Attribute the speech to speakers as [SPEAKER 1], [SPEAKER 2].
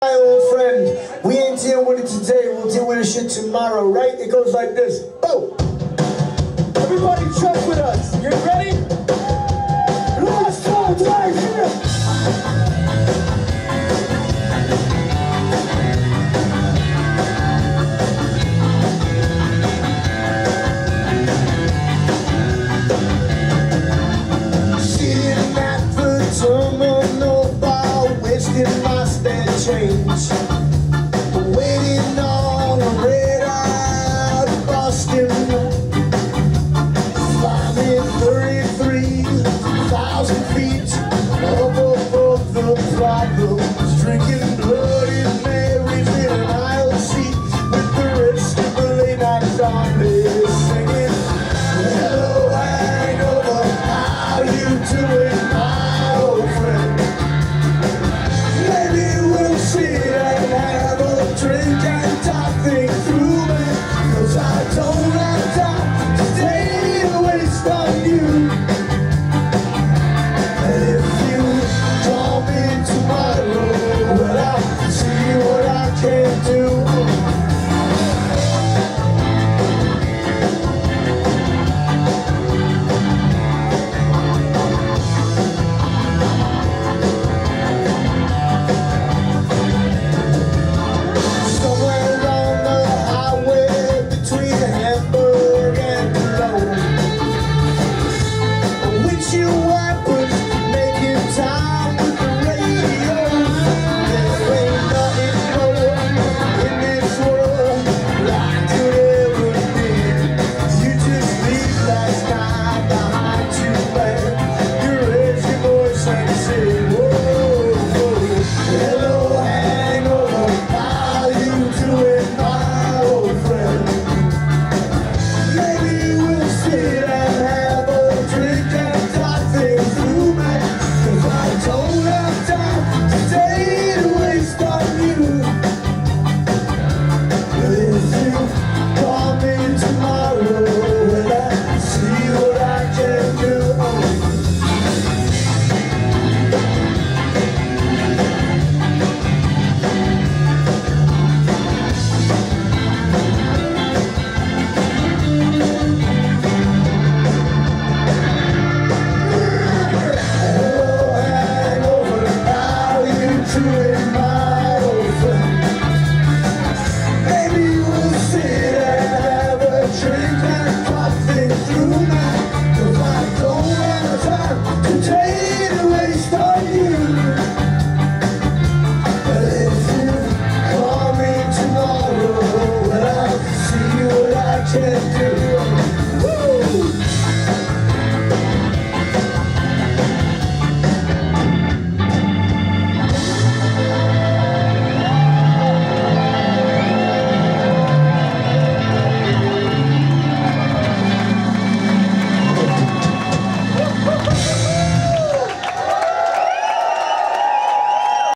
[SPEAKER 1] My old friend, we ain't dealing with it today, we'll deal with this shit tomorrow, right? It goes like this. Boom! Everybody jump with us. You ready? Last time, right here! Sitting at the terminal bar, wasting my spare change.